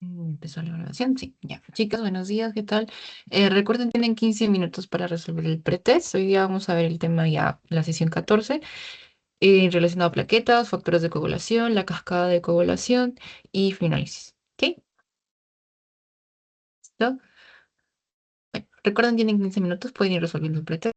Empezó la grabación, sí, ya. Chicas, buenos días, ¿qué tal? Recuerden, tienen 15 minutos para resolver el pretest. Hoy día vamos a ver el tema ya, la sesión 14, relacionado a plaquetas, factores de coagulación, la cascada de coagulación y fibrosis. ¿Ok? ¿Listo? Bueno, recuerden, tienen 15 minutos, pueden ir resolviendo el pretest.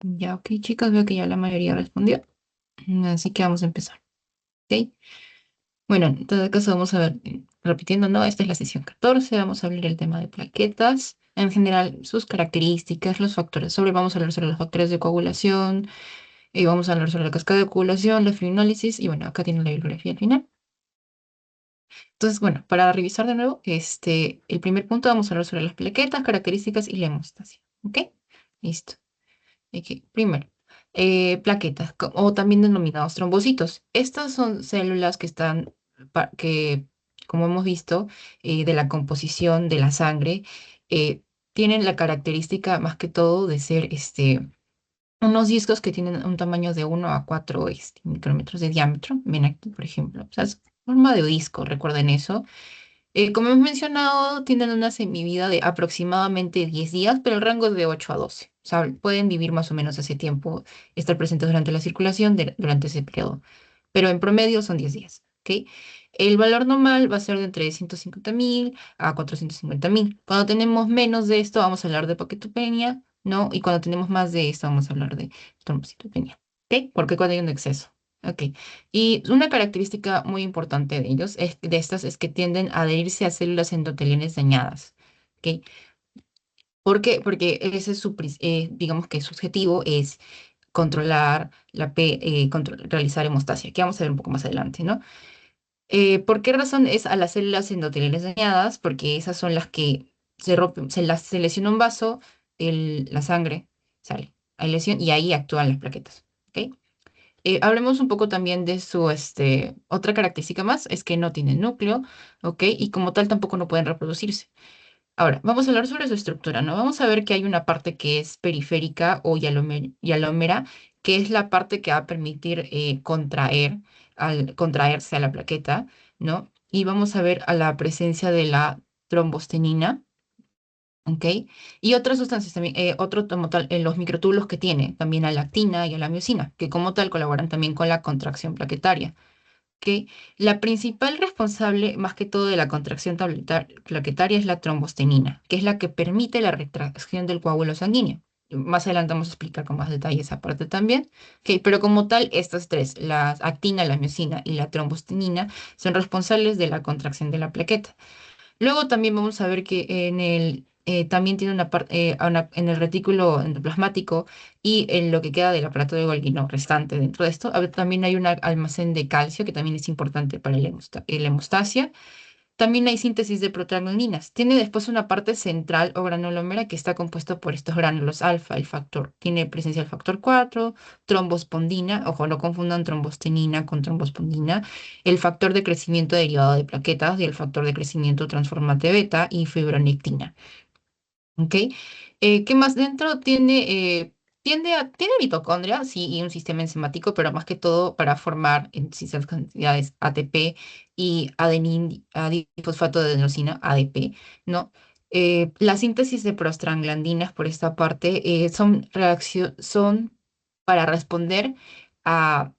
Ya, ok, chicas, veo que ya la mayoría respondió. Así que vamos a empezar. ¿Ok? Bueno, en todo caso vamos a ver, repitiendo, ¿no? Esta es la sesión 14. Vamos a hablar el tema de plaquetas. En general, sus características, los factores vamos a hablar sobre los factores de coagulación, y vamos a hablar sobre la cascada de coagulación, la fibrinólisis, y bueno, acá tiene la bibliografía al final. Entonces, bueno, para revisar de nuevo, el primer punto vamos a hablar sobre las plaquetas, características y la hemostasia. ¿Ok? Listo. Ok, primero, plaquetas, o también denominados trombocitos. Estas son células que están, que, como hemos visto, de la composición de la sangre, eh, tienen la característica más que todo de ser unos discos que tienen un tamaño de 1 a 4 micrómetros de diámetro. Ven aquí, por ejemplo. O sea, es forma de disco, recuerden eso. Como hemos mencionado, tienen una semivida de aproximadamente 10 días, pero el rango es de 8 a 12. O sea, pueden vivir más o menos ese tiempo, estar presentes durante la circulación durante ese periodo. Pero en promedio son 10 días. ¿Ok? El valor normal va a ser de entre 150.000 a 450.000. Cuando tenemos menos de esto, vamos a hablar de paquetopenia, ¿no? Y cuando tenemos más de esto, vamos a hablar de trombocitopenia. ¿Ok? Porque cuando hay un exceso. Ok. Y una característica muy importante de ellos, de estas, es que tienden a adherirse a células endoteliales dañadas. ¿Ok? ¿Por qué? Porque ese es digamos que su objetivo es controlar realizar hemostasia, que vamos a ver un poco más adelante, ¿no? ¿Por qué razón es a las células endoteliales dañadas? Porque esas son las que se rompen, se lesiona un vaso, la sangre sale, hay lesión y ahí actúan las plaquetas. ¿Ok? Hablemos un poco también de su, otra característica más, es que no tienen núcleo, ¿ok? Y como tal tampoco no pueden reproducirse. Ahora, vamos a hablar sobre su estructura, ¿no? Vamos a ver que hay una parte que es periférica o hialómera, que es la parte que va a permitir al contraerse a la plaqueta, ¿no? Y vamos a ver a la presencia de la trombostenina, ¿ok? Y otras sustancias también, como tal, los microtúbulos que tiene, también a la actina y a la miosina, que como tal colaboran también con la contracción plaquetaria. ¿Ok? La principal responsable, más que todo, de la contracción plaquetaria es la trombostenina, que es la que permite la retracción del coágulo sanguíneo. Más adelante vamos a explicar con más detalle esa parte también. ¿Ok? Pero como tal, estas tres, la actina, la miosina y la trombostenina, son responsables de la contracción de la plaqueta. Luego también vamos a ver que también tiene una parte en el retículo endoplasmático y en lo que queda del aparato de Golgi, no, restante dentro de esto. También hay un almacén de calcio que también es importante para la hemostasia. También hay síntesis de proteaglandinas. Tiene después una parte central o granulomera que está compuesta por estos gránulos alfa, tiene presencia del factor 4, trombospondina, ojo, no confundan trombostenina con trombospondina, el factor de crecimiento derivado de plaquetas y el factor de crecimiento transformante beta y fibronectina. ¿Ok? ¿Qué más dentro tiene? Tiene mitocondria, sí, y un sistema enzimático, pero más que todo para formar en ciertas cantidades ATP y adifosfato de adenosina, ADP, ¿no? La síntesis de prostaglandinas por esta parte son para responder a,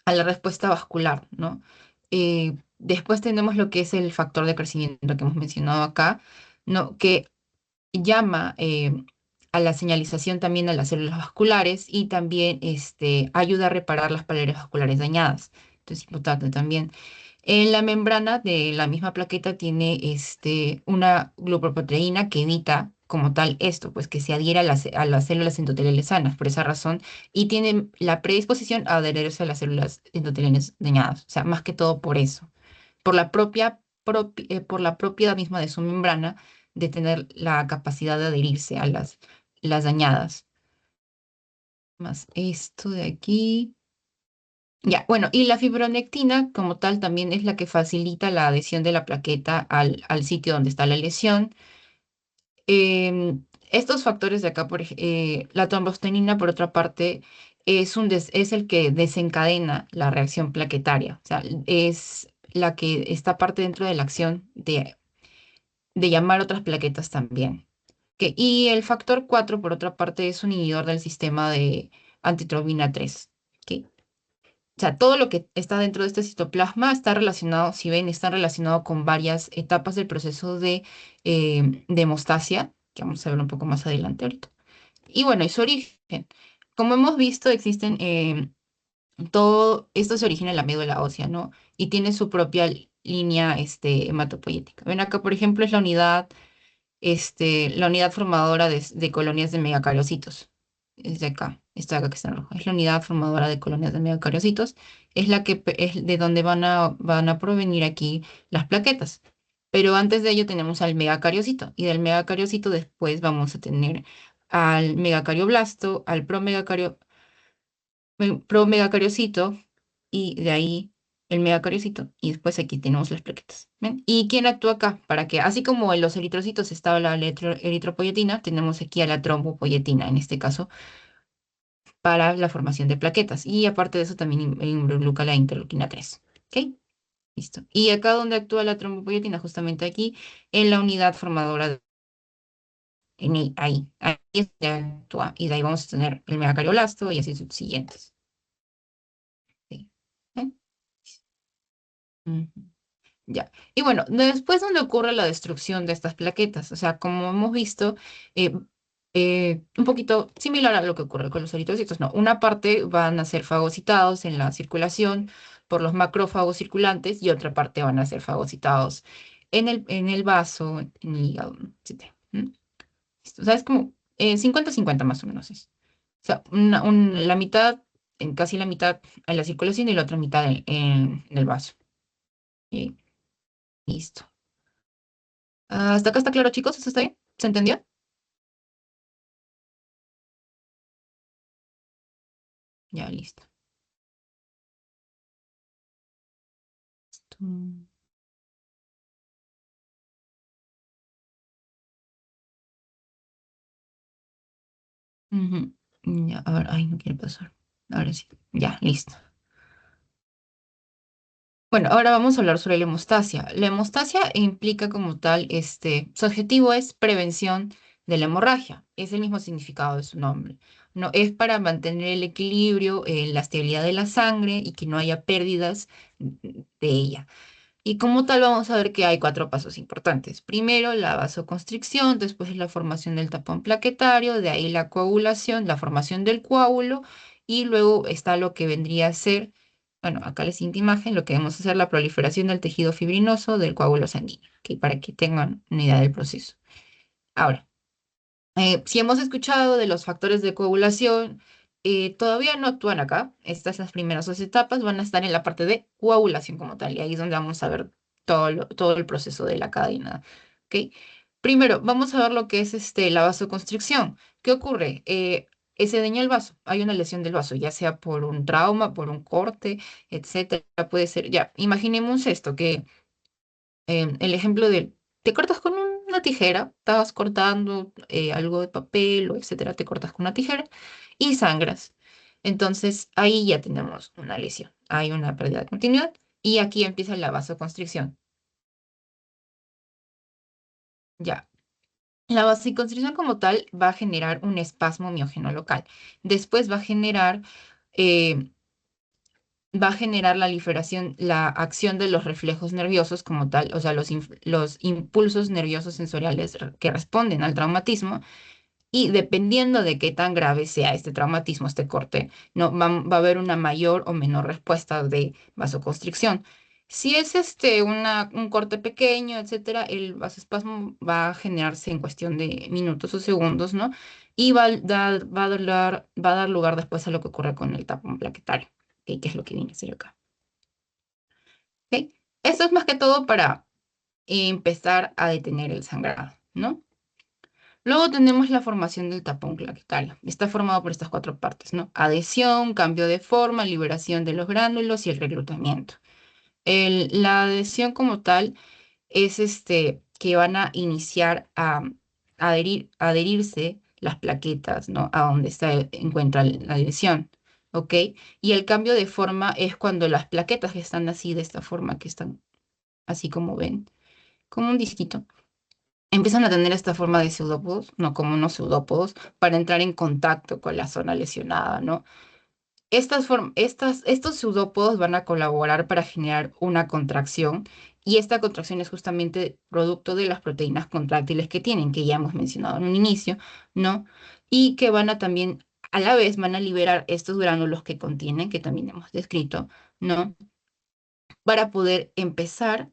a la respuesta vascular, ¿no? Después tenemos lo que es el factor de crecimiento que hemos mencionado acá, ¿no? Que llama a la señalización también a las células vasculares y también ayuda a reparar las paredes vasculares dañadas. Entonces, importante también. En la membrana de la misma plaqueta tiene una glucoproteína que evita como tal esto, pues que se adhiera a las células endoteliales sanas, por esa razón, y tiene la predisposición a adherirse a las células endoteliales dañadas, o sea, más que todo por eso, por la propiedad misma de su membrana de tener la capacidad de adherirse a las dañadas. Más esto de aquí. Ya, bueno, y la fibronectina como tal también es la que facilita la adhesión de la plaqueta al sitio donde está la lesión. Estos factores de acá, la trombostenina, por otra parte, es el que desencadena la reacción plaquetaria. O sea, es la que está parte dentro de la acción de llamar otras plaquetas también. Y el factor 4 por otra parte, es un inhibidor del sistema de antitrobina 3. ¿Ok? O sea, todo lo que está dentro de este citoplasma está relacionado, si ven, está relacionado con varias etapas del proceso de hemostasia, que vamos a ver un poco más adelante ahorita. Y bueno, y su origen. Como hemos visto, existen, todo esto se origina en la médula ósea, ¿no? Y tiene su propia línea, hematopoyética. Ven acá, por ejemplo, es la unidad formadora de colonias de megacariocitos. Es de acá, está acá que está en rojo. Es la unidad formadora de colonias de megacariocitos. Es la que es de donde van a provenir aquí las plaquetas. Pero antes de ello tenemos al megacariocito. Y del megacariocito después vamos a tener al megacarioblasto, al promegacariocito y de ahí el megacariocito y después aquí tenemos las plaquetas. ¿Ven? ¿Y quién actúa acá? Para que, así como en los eritrocitos estaba la eritropoyetina, tenemos aquí a la trombopoyetina, en este caso, para la formación de plaquetas. Y aparte de eso también involucra la interleuquina 3. ¿Ok? Listo. Y acá donde actúa la trombopoyetina, justamente aquí, en la unidad formadora ahí es donde actúa. Y de ahí vamos a tener el megacarioblasto y así subsiguientes. ¿Sí? ¿Ven? Ujú. Ya. Y bueno, después donde ocurre la destrucción de estas plaquetas, o sea, como hemos visto, eh, un poquito similar a lo que ocurre con los eritrocitos, ¿no? Una parte van a ser fagocitados en la circulación por los macrófagos circulantes y otra parte van a ser fagocitados en el vaso, en el hígado, etc. ¿Mm? O sea, es como 50-50 más o menos es. O sea, la mitad, casi la mitad en la circulación y la otra mitad en el vaso. Y listo. ¿Hasta acá está claro, chicos? ¿Eso está bien? ¿Se entendió? Ya, listo. Mm, ujú. Ya, a ver, ay, no quiere pasar. Ahora sí. Ya, listo. Bueno, ahora vamos a hablar sobre la hemostasia. La hemostasia implica como tal, su objetivo es prevención de la hemorragia. Es el mismo significado de su nombre. No, es para mantener el equilibrio, la estabilidad de la sangre y que no haya pérdidas de ella. Y como tal vamos a ver que hay cuatro pasos importantes. Primero la vasoconstricción, después la formación del tapón plaquetario, de ahí la coagulación, la formación del coágulo y luego está lo que vendría a ser, bueno, acá la siguiente imagen, lo que vamos a hacer la proliferación del tejido fibrinoso del coágulo sanguíneo, ¿ok? Para que tengan una idea del proceso. Ahora, si hemos escuchado de los factores de coagulación, todavía no actúan acá. Estas las primeras dos etapas van a estar en la parte de coagulación como tal, y ahí es donde vamos a ver todo el proceso de la cadena. ¿Ok? Primero, vamos a ver lo que es la vasoconstricción. ¿Qué ocurre? Se daña el vaso, hay una lesión del vaso, ya sea por un trauma, por un corte, etcétera. Puede ser, ya, imaginemos esto, que el ejemplo de, te cortas con una tijera, estabas cortando algo de papel o etcétera, te cortas con una tijera y sangras. Entonces ahí ya tenemos una lesión, hay una pérdida de continuidad y aquí empieza la vasoconstricción. Ya, la vasoconstricción como tal va a generar un espasmo miógeno local. Después eh, va a generar la liberación, la acción de los reflejos nerviosos como tal, o sea, los impulsos nerviosos sensoriales que responden al traumatismo y dependiendo de qué tan grave sea este traumatismo, este corte, no, va a haber una mayor o menor respuesta de vasoconstricción. Si es un corte pequeño, etcétera, el vasoespasmo va a generarse en cuestión de minutos o segundos, ¿no? Y va a dar lugar después a lo que ocurre con el tapón plaquetario, ¿ok? Que es lo que viene a ser acá. ¿Ok? Esto es más que todo para empezar a detener el sangrado, ¿no? Luego tenemos la formación del tapón plaquetario. Está formado por estas cuatro partes, ¿no? Adhesión, cambio de forma, liberación de los gránulos y el reclutamiento. La adhesión como tal es que van a iniciar a adherirse las plaquetas, ¿no? A donde encuentra la adhesión, ¿ok? Y el cambio de forma es cuando las plaquetas que están así, de esta forma, que están así como ven, como un disquito, empiezan a tener esta forma de pseudópodos, no como unos pseudópodos, para entrar en contacto con la zona lesionada, ¿no? Estos pseudópodos van a colaborar para generar una contracción Y esta contracción es justamente producto de las proteínas contráctiles que tienen, que ya hemos mencionado en un inicio, ¿no? Y que van a también, a la vez, van a liberar estos gránulos que contienen, que también hemos descrito, ¿no? Para poder empezar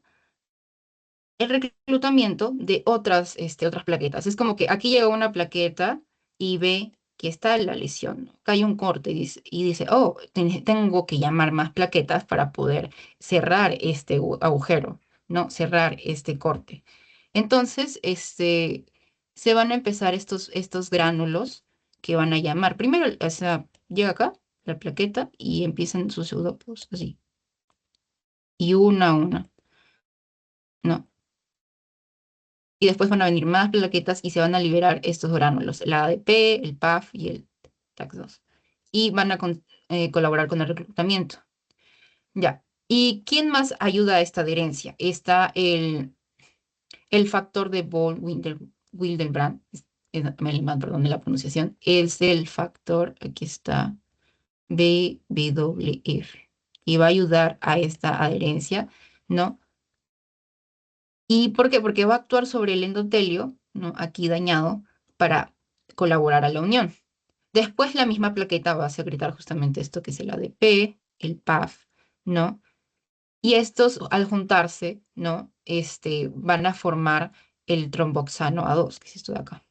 el reclutamiento de otras plaquetas. Es como que aquí llega una plaqueta y ve que está la lesión, ¿no? Que hay un corte y dice, oh, tengo que llamar más plaquetas para poder cerrar este agujero, ¿no? Cerrar este corte. Entonces, se van a empezar estos gránulos que van a llamar. Primero, o sea, llega acá la plaqueta y empiezan sus pseudópodos así, y una a una, ¿no? Y después van a venir más plaquetas y se van a liberar estos gránulos, la ADP, el PAF y el TAX2. Y van a colaborar con el reclutamiento. Ya. ¿Y quién más ayuda a esta adherencia? Está el factor de Bol-Wildenbrand, perdón la pronunciación, es el factor, aquí está, BWF, y va a ayudar a esta adherencia, ¿no? ¿Y por qué? Porque va a actuar sobre el endotelio, ¿no? Aquí dañado, para colaborar a la unión. Después la misma plaqueta va a secretar justamente esto que es el ADP, el PAF, ¿no? Y estos al juntarse, ¿no? Van a formar el tromboxano A2, que es esto de acá.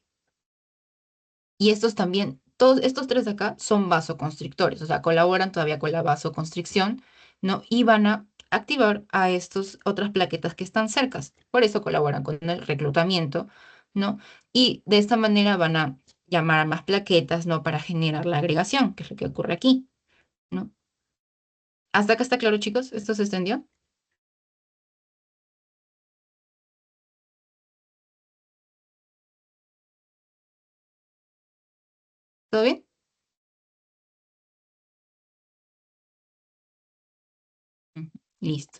Y estos también, todos estos tres de acá son vasoconstrictores, o sea, colaboran todavía con la vasoconstricción, ¿no? Y van a activar a estas otras plaquetas que están cercas. Por eso colaboran con el reclutamiento, ¿no? Y de esta manera van a llamar a más plaquetas, ¿no? Para generar la agregación, que es lo que ocurre aquí, ¿no? ¿Hasta acá está claro, chicos? ¿Esto se extendió? ¿Todo bien? Ujú. Listo.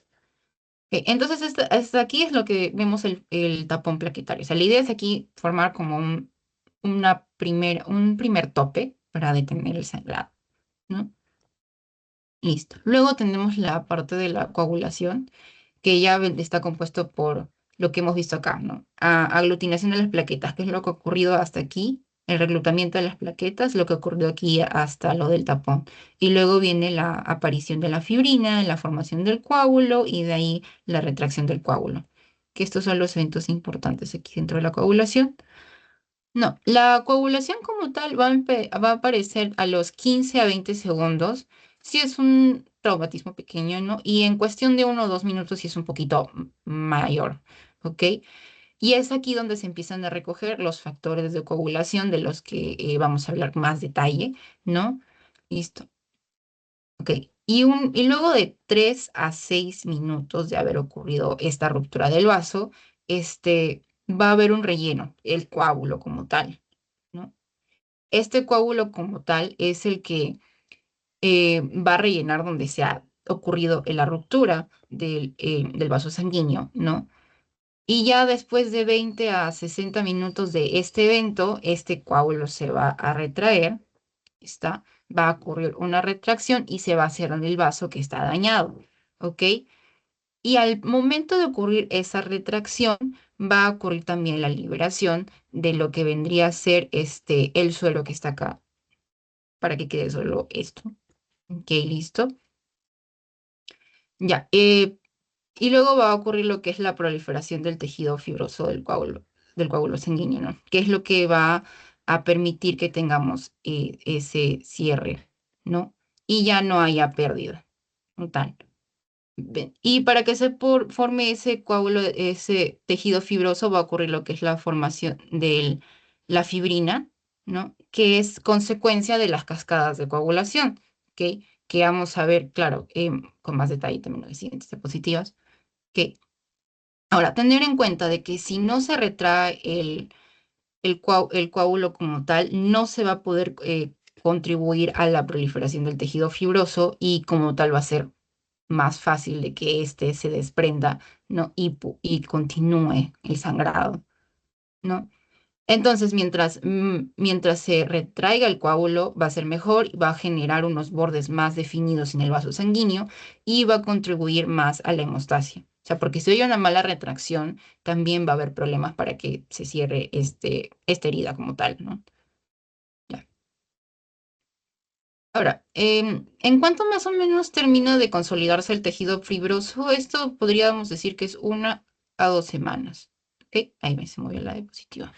Ok, entonces, hasta aquí es lo que vemos el tapón plaquetario. O sea, la idea es aquí formar como un primer tope para detener el sangrado, ¿no? Listo. Luego tenemos la parte de la coagulación, que ya está compuesto por lo que hemos visto acá, ¿no? Aglutinación de las plaquetas, que es lo que ha ocurrido hasta aquí, el reclutamiento de las plaquetas, lo que ocurrió aquí hasta lo del tapón. Y luego viene la aparición de la fibrina, la formación del coágulo y de ahí la retracción del coágulo. Que estos son los eventos importantes aquí dentro de la coagulación. No, la coagulación como tal va a aparecer a los 15 a 20 segundos si es un traumatismo pequeño, ¿no? Y en cuestión de 1 o 2 minutos si es un poquito mayor, ¿ok? Y es aquí donde se empiezan a recoger los factores de coagulación de los que vamos a hablar más detalle, ¿no? Listo, ok. Y luego de 3 a 6 minutos de haber ocurrido esta ruptura del vaso, va a haber un relleno, el coágulo como tal, ¿no? Este coágulo como tal es el que va a rellenar donde se ha ocurrido la ruptura del vaso sanguíneo, ¿no? Y ya después de 20 a 60 minutos de este evento, este coágulo se va a retraer, ¿está? Va a ocurrir una retracción y se va a cerrar el vaso que está dañado, ¿ok? Y al momento de ocurrir esa retracción, va a ocurrir también la liberación de lo que vendría a ser el suero que está acá, para que quede solo esto. Ok, listo. Ya. Y luego va a ocurrir lo que es la proliferación del tejido fibroso del coágulo sanguíneo, ¿no? Que es lo que va a permitir que tengamos ese cierre, ¿no? Y ya no haya pérdida. Tal. Y para que se forme ese coágulo, ese tejido fibroso, va a ocurrir lo que es la formación de la fibrina, ¿no? Que es consecuencia de las cascadas de coagulación, ¿ok? Que vamos a ver, claro, con más detalle también en las siguientes diapositivas. ¿Ok? Ahora, tener en cuenta de que si no se retrae el coágulo como tal, no se va a poder contribuir a la proliferación del tejido fibroso y como tal va a ser más fácil de que éste se desprenda, ¿no? Y continúe el sangrado, ¿no? Entonces, mientras se retraiga el coágulo, va a ser mejor, va a generar unos bordes más definidos en el vaso sanguíneo y va a contribuir más a la hemostasia, O sea, porque si hay una mala retracción, también va a haber problemas para que se cierre esta herida como tal, ¿no? Ya. Ahora, ¿en cuánto más o menos termina de consolidarse el tejido fibroso? Esto podríamos decir que es 1 a 2 semanas. ¿Ok? Ahí me se movió la diapositiva.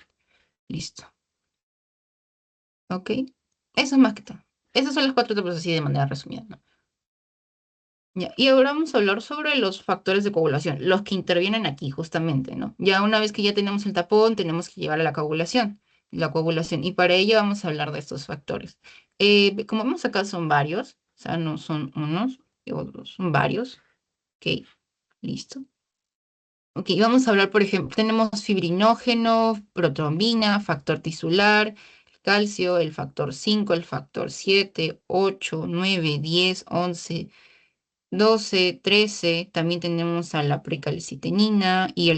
Listo. ¿Ok? Eso es más que todo. Esas son las cuatro etapas así de manera resumida, ¿no? Ya, y ahora vamos a hablar sobre los factores de coagulación, los que intervienen aquí justamente, ¿no? Ya una vez que ya tenemos el tapón, tenemos que llevar a la coagulación, y para ello vamos a hablar de estos factores. Como vemos acá son varios, o sea, no son unos y otros, son varios. Ok, listo. Ok, vamos a hablar, por ejemplo, tenemos fibrinógeno, protrombina, factor tisular, calcio, el factor 5, el factor 7, 8, 9, 10, 11. 12, 13, también tenemos a la precalcitonina y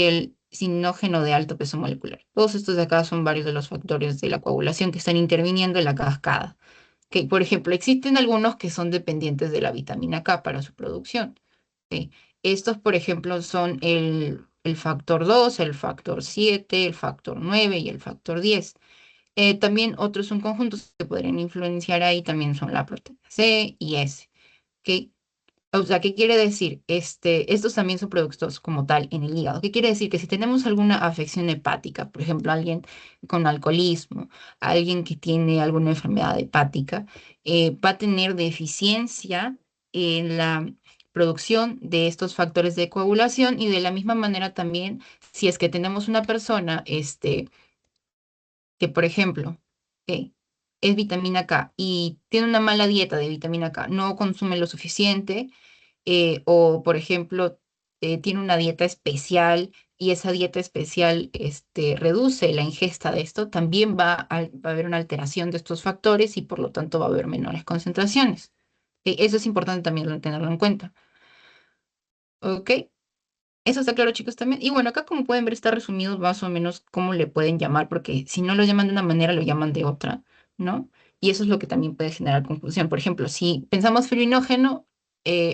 el sinógeno de alto peso molecular. Todos estos de acá son varios de los factores de la coagulación que están interviniendo en la cascada. Que, por ejemplo, existen algunos que son dependientes de la vitamina K para su producción. ¿Ok? Estos, por ejemplo, son el factor 2, el factor 7, el factor 9 y el factor 10. También otros son conjuntos que podrían influenciar ahí, también son la proteína C y S. ¿Ok? O sea, ¿qué quiere decir? Estos también son productos como tal en el hígado. ¿Qué quiere decir? Que si tenemos alguna afección hepática, por ejemplo, alguien con alcoholismo, alguien que tiene alguna enfermedad hepática, va a tener deficiencia en la producción de estos factores de coagulación y de la misma manera también, si es que tenemos una persona, que, por ejemplo, es vitamina K y tiene una mala dieta de vitamina K, no consume lo suficiente o por ejemplo, tiene una dieta especial y esa dieta especial reduce la ingesta de esto, también va a haber una alteración de estos factores y por lo tanto va a haber menores concentraciones. Eso es importante también tenerlo en cuenta. ¿Ok? Eso está claro, chicos, también. Y bueno, acá como pueden ver está resumido más o menos cómo le pueden llamar, porque si no lo llaman de una manera, lo llaman de otra, ¿no? Y eso es lo que también puede generar confusión. Por ejemplo, si pensamos fluinógeno,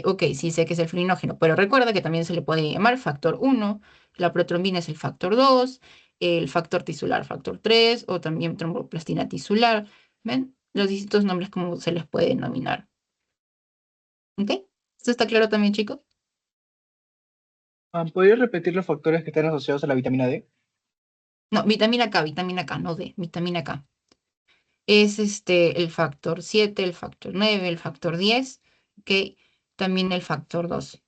ok, sí sé que es el fluinógeno, pero recuerda que también se le puede llamar factor 1, la protrombina es el factor 2, el factor tisular factor 3, o también tromboplastina tisular. ¿Ven? Los distintos nombres como se les puede denominar. ¿Ok? ¿Esto está claro también, chicos? ¿Podrías repetir los factores que están asociados a la vitamina D? No, vitamina K, no D, vitamina K. Es el factor 7, el factor 9, el factor 10, ¿ok? También el factor 12,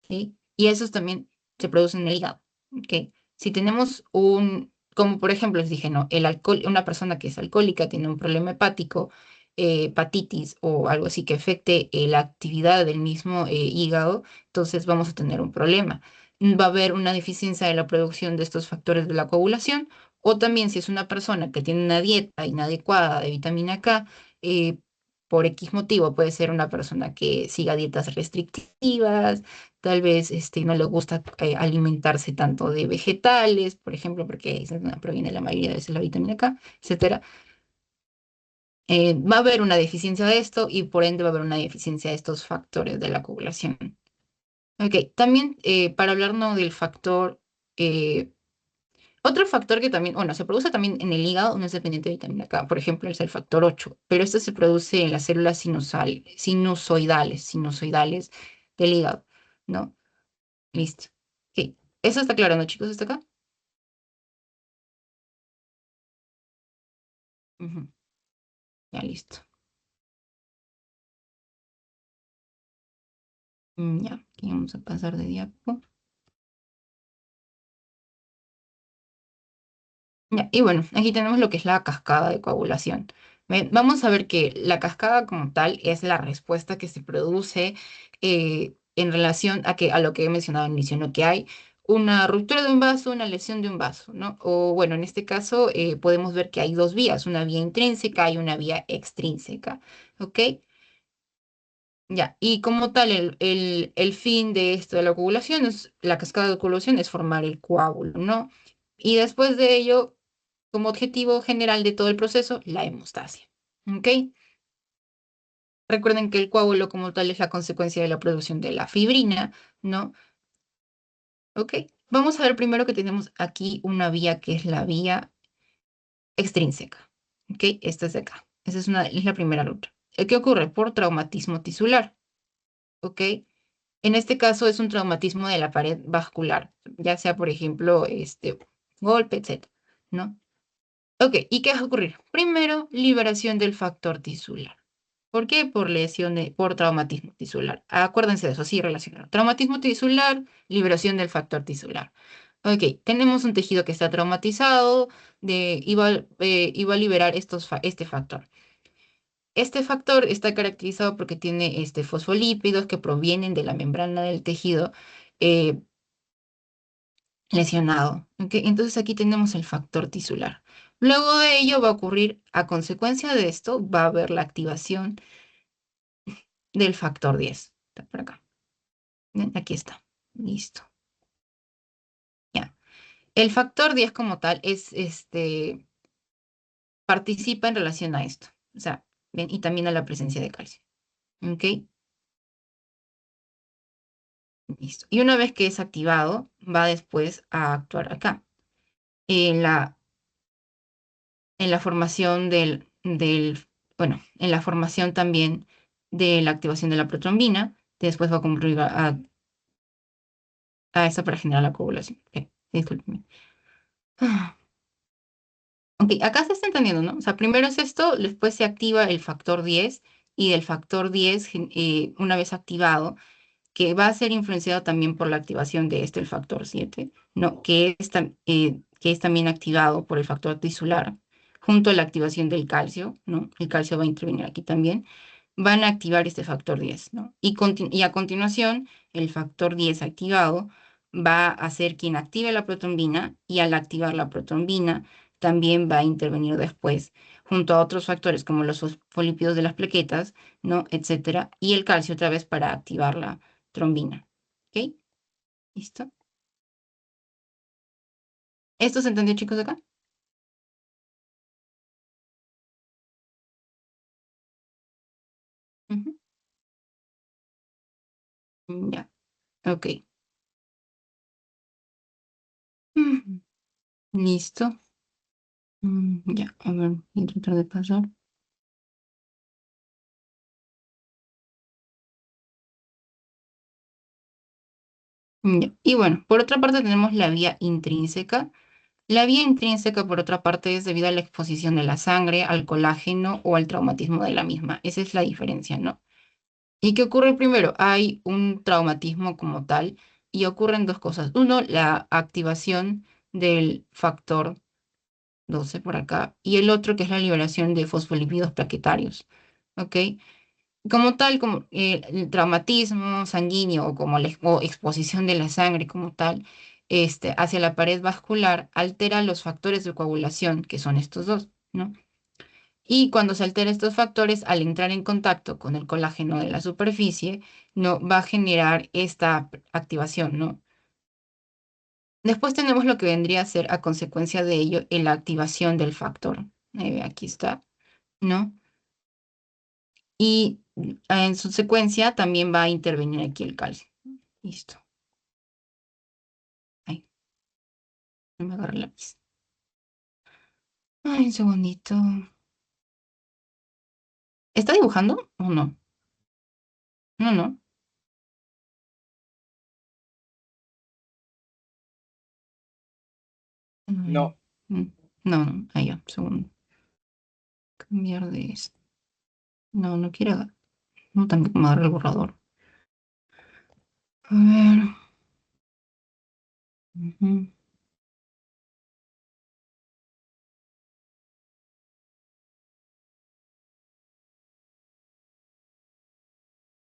¿sí? Y esos también se producen en el hígado, ¿ok? Si tenemos como por ejemplo les dije, no, el alcohol, una persona que es alcohólica tiene un problema hepático, hepatitis o algo así que afecte la actividad del mismo hígado, entonces vamos a tener un problema. Va a haber una deficiencia de la producción de estos factores de la coagulación, o también si es una persona que tiene una dieta inadecuada de vitamina K, eh, por X motivo, puede ser una persona que siga dietas restrictivas, tal vez no le gusta alimentarse tanto de vegetales, por ejemplo, porque esa es donde proviene la mayoría de veces la vitamina K, etcétera. Va a haber una deficiencia de esto y por ende va a haber una deficiencia de estos factores de la coagulación. Ok, también para hablarnos del factor, eh, otro factor que también, bueno, se produce también en el hígado, no es dependiente de vitamina K, por ejemplo, es el factor 8, pero este se produce en las células sinusoidales del hígado, ¿no? Listo. Ok, eso está claro, ¿no, chicos? ¿Hasta acá? Ujú. Ya, listo. Ya, aquí vamos a pasar de diapo. Ya, y bueno, aquí tenemos lo que es la cascada de coagulación. Ven, vamos a ver que la cascada como tal es la respuesta que se produce en relación a lo que he mencionado al inicio, ¿no? Que hay una ruptura de un vaso, una lesión de un vaso, ¿no? O bueno, en este caso podemos ver que hay dos vías, una vía intrínseca y una vía extrínseca, ¿ok? Ya, y como tal, el fin de esto de la coagulación la cascada de coagulación es formar el coágulo, ¿no? Y después de ello, como objetivo general de todo el proceso, la hemostasia. ¿Ok? Recuerden que el coágulo como tal es la consecuencia de la producción de la fibrina, ¿no? Ok, vamos a ver primero que tenemos aquí una vía que es la vía extrínseca. Ok, esta es de acá. Esa es la primera ruta. ¿Qué ocurre? Por traumatismo tisular. Ok, en este caso es un traumatismo de la pared vascular, ya sea, por ejemplo, golpe, etcétera, ¿no? Ok, ¿y qué va a ocurrir? Primero, liberación del factor tisular. ¿Por qué? Por traumatismo tisular. Acuérdense de eso, sí, relacionado. Traumatismo tisular, liberación del factor tisular. Ok, tenemos un tejido que está traumatizado y va a liberar este factor. Este factor está caracterizado porque tiene fosfolípidos que provienen de la membrana del tejido eh, lesionado. ¿Ok? Entonces aquí tenemos el factor tisular. Luego de ello va a ocurrir, a consecuencia de esto, va a haber la activación del factor 10. Está por acá. ¿Ven? Aquí está. Listo. Ya. El factor 10 como tal participa en relación a esto. O sea, ¿ven? Y también a la presencia de calcio. ¿Ok? Listo. Y una vez que es activado, va después a actuar acá, en la, en la formación bueno, en la formación también de la activación de la protrombina. Después va a concluir a esa para generar la coagulación. Ok, discúlpenme. Ah, ok, acá se está entendiendo, ¿no? O sea, primero es esto, después se activa el factor 10 y del factor 10, una vez activado, que va a ser influenciado también por la activación de el factor 7, ¿no? Que es también activado por el factor tisular, junto a la activación del calcio, ¿no? El calcio va a intervenir aquí también, van a activar este factor 10, ¿no? Y a continuación, el factor 10 activado va a ser quien active la protrombina y al activar la protrombina también va a intervenir después, junto a otros factores como los fosfolípidos de las plaquetas, ¿no? Etcétera, y el calcio otra vez para activar la trombina. ¿Ok? ¿Listo? ¿Esto se entendió, chicos, acá? Ujú. Ya, ok. Ujú. Listo. Ya, a ver, voy a tratar de pasar. Ya. Y bueno, por otra parte tenemos la vía intrínseca. La vía intrínseca, por otra parte, es debido a la exposición de la sangre, al colágeno o al traumatismo de la misma. Esa es la diferencia, ¿no? ¿Y qué ocurre primero? Hay un traumatismo como tal y ocurren dos cosas. Uno, la activación del factor 12 por acá, y el otro que es la liberación de fosfolípidos plaquetarios. ¿Ok? Como tal, como el traumatismo sanguíneo o como o exposición de la sangre como tal, hacia la pared vascular altera los factores de coagulación, que son estos dos, ¿no? Y cuando se alteran estos factores, al entrar en contacto con el colágeno de la superficie, no va a generar esta activación, ¿no? Después tenemos lo que vendría a ser a consecuencia de ello la activación del factor. Aquí está, ¿no? Y en su secuencia también va a intervenir aquí el calcio. Listo. Ay, no me agarra el lápiz. Ay, un segundito. ¿Está dibujando o no? No, no. No, Ay, no, no. Ahí ya, segundo. Cambiar de esto. No, no quiero. No, tampoco me agarra el borrador. A ver. Ujú.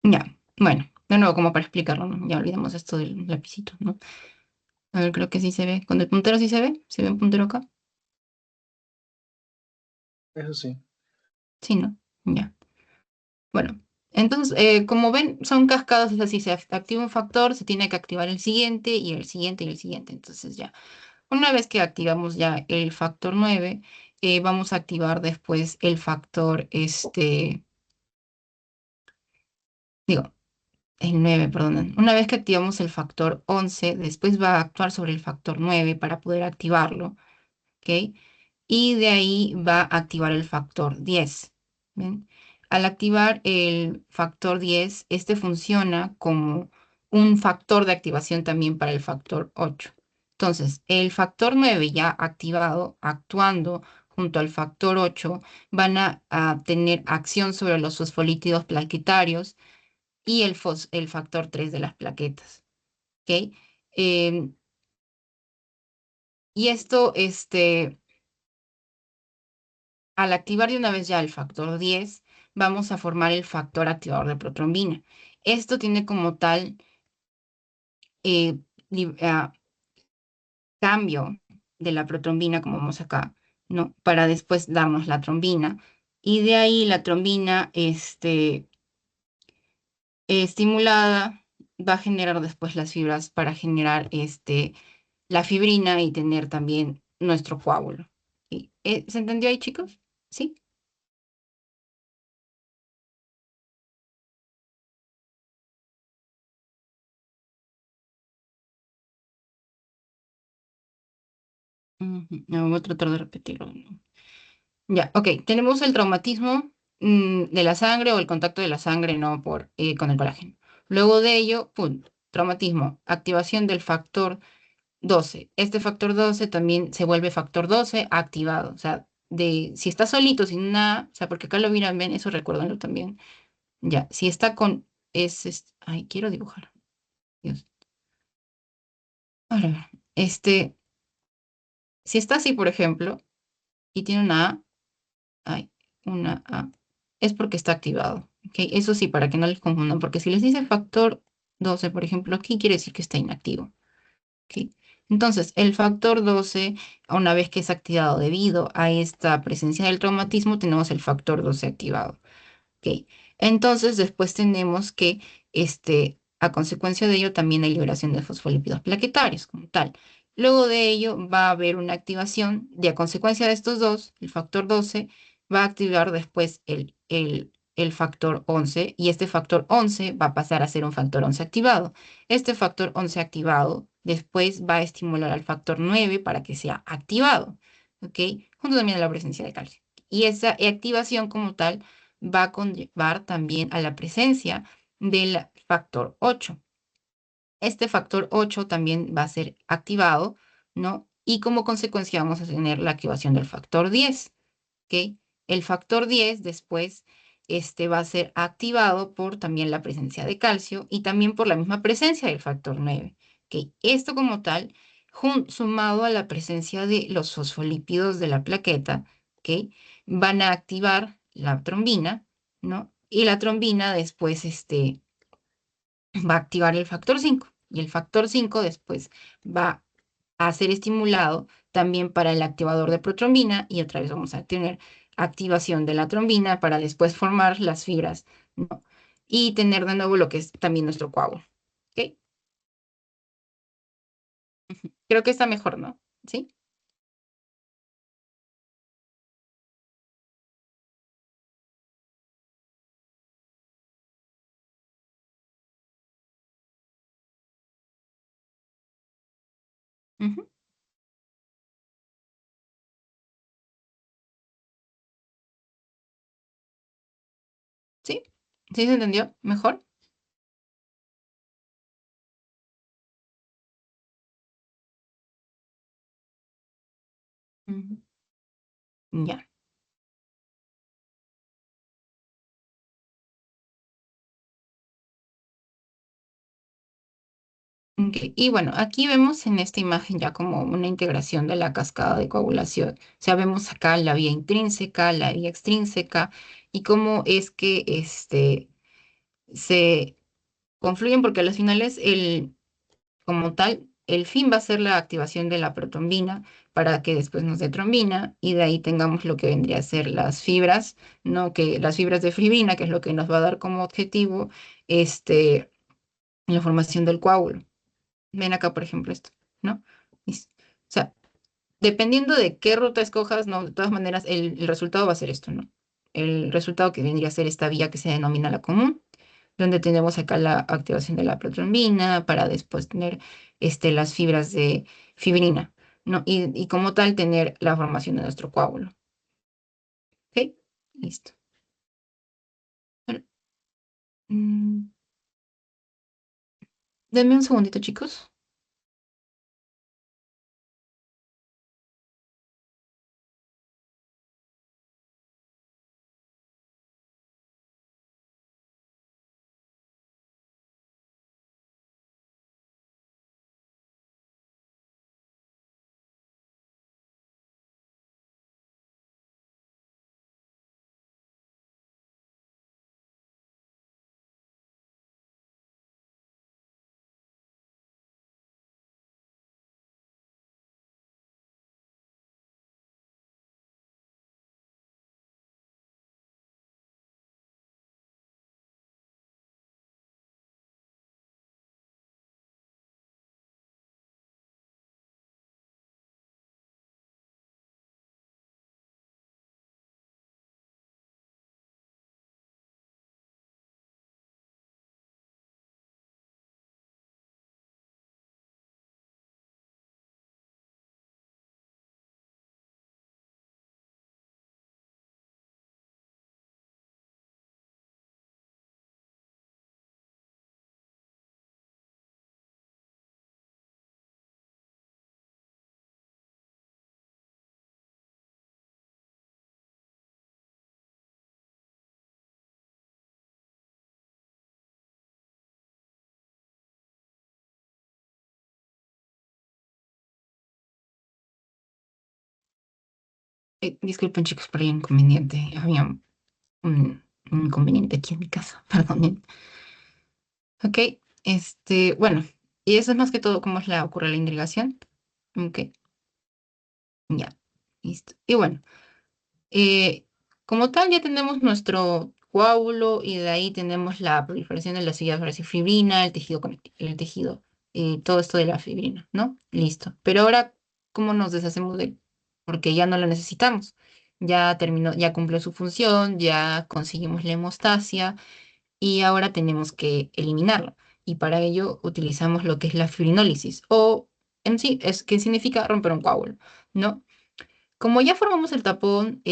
Ya, bueno, de nuevo, como para explicarlo, ¿no? Ya olvidemos esto del lapicito, ¿no? A ver, creo que sí se ve. Con el puntero sí se ve. ¿Se ve un puntero acá? eso sí. Sí, ¿no? Ya. Bueno, entonces, como ven, son cascadas, es así, se activa un factor, se tiene que activar el siguiente y el siguiente y el siguiente. Entonces, ya, una vez que activamos ya el factor 9, vamos a activar después el factor digo, el 9, perdón. Una vez que activamos el factor 11, después va a actuar sobre el factor 9 para poder activarlo, ¿ok? Y de ahí va a activar el factor 10. ¿Ven? Al activar el factor 10, este funciona como un factor de activación también para el factor 8. Entonces, el factor 9 ya activado, actuando junto al factor 8, van a tener acción sobre los fosfolípidos plaquetarios y el factor 3 de las plaquetas. ¿Ok? Em, y esto, al activar de una vez ya el factor 10, vamos a formar el factor activador de protrombina. Esto tiene como tal eh, cambio de la protrombina, como vemos acá, ¿no? Para después darnos la trombina. Y de ahí la trombina estimulada va a generar después las fibras para generar la fibrina y tener también nuestro coágulo. ¿Se entendió ahí, chicos? ¿Sí? Ujú. No, voy a tratar de repetirlo, ¿no? Ya, ok. Tenemos el traumatismo de la sangre o el contacto de la sangre, ¿no? Con el colágeno. Luego de ello, pum, traumatismo, activación del factor 12. Este factor 12 también se vuelve factor 12 activado. O sea, si está solito, sin nada, o sea, porque acá lo miran, ven, eso recuérdenlo también. Ya, si está con, ay, quiero dibujar. Dios. Ahora, si está así, por ejemplo, y tiene una A, hay una A. Es porque está activado. ¿Ok? Eso sí, para que no les confundan, porque si les dice factor 12, por ejemplo, aquí quiere decir que está inactivo. ¿Ok? Entonces, el factor 12, una vez que es activado debido a esta presencia del traumatismo, tenemos el factor 12 activado. Ok. Entonces, después tenemos que, a consecuencia de ello, también hay liberación de fosfolípidos plaquetarios como tal. Luego de ello, va a haber una activación y a consecuencia de estos dos, el factor 12 va a activar después el factor 11 y este factor 11 va a pasar a ser un factor 11 activado. Este factor 11 activado después va a estimular al factor 9 para que sea activado, ¿ok? Junto también a la presencia de calcio. Y esa activación como tal va a conllevar también a la presencia del factor 8. Este factor 8 también va a ser activado, ¿no? Y como consecuencia vamos a tener la activación del factor 10, ¿ok? El factor 10 después va a ser activado por también la presencia de calcio y también por la misma presencia del factor 9, ¿ok? Esto como tal, sumado a la presencia de los fosfolípidos de la plaqueta, ¿ok? Van a activar la trombina, ¿no? Y la trombina después va a activar el factor 5 y el factor 5 después va a ser estimulado también para el activador de protrombina y otra vez vamos a tener activación de la trombina para después formar las fibras, ¿no? Y tener de nuevo lo que es también nuestro coágulo. ¿Ok? Creo que está mejor, ¿no? ¿Sí? Ujú. ¿Sí? ¿Sí se entendió? ¿Mejor? Ujú. Ya. Ok. Y bueno, aquí vemos en esta imagen ya como una integración de la cascada de coagulación. O sea, vemos acá la vía intrínseca, la vía extrínseca y cómo es que se confluyen porque a los finales como tal, el fin va a ser la activación de la protrombina para que después nos dé trombina y de ahí tengamos lo que vendría a ser las fibras, ¿no? Que las fibras de fibrina, que es lo que nos va a dar como objetivo, la formación del coágulo. Ven acá, por ejemplo, esto, ¿no? O sea, dependiendo de qué ruta escojas, ¿no? De todas maneras, el resultado va a ser esto, ¿no? El resultado que vendría a ser esta vía que se denomina la común. donde tenemos acá la activación de la protrombina para después tener las fibras de fibrina, ¿no? Y como tal tener la formación de nuestro coágulo. ¿Ok? Listo. Bueno, mm, denme un segundito, chicos. Disculpen, chicos, por el inconveniente. Había un inconveniente aquí en mi casa, perdonen. Ok, bueno, y eso es más que todo cómo ocurre la indrigación. Ok, ya, listo. Y bueno, eh, como tal ya tenemos nuestro coágulo y de ahí tenemos la proliferación de las células de fibrina, el tejido, el tejido, todo esto de la fibrina, ¿no? Listo. Pero ahora, ¿cómo nos deshacemos de él? Porque ya no lo necesitamos. Ya terminó, ya cumplió su función, ya conseguimos la hemostasia y ahora tenemos que eliminarlo. Y para ello utilizamos lo que es la fibrinólisis o en sí, es que significa romper un coágulo, ¿no? Como ya formamos el tapón,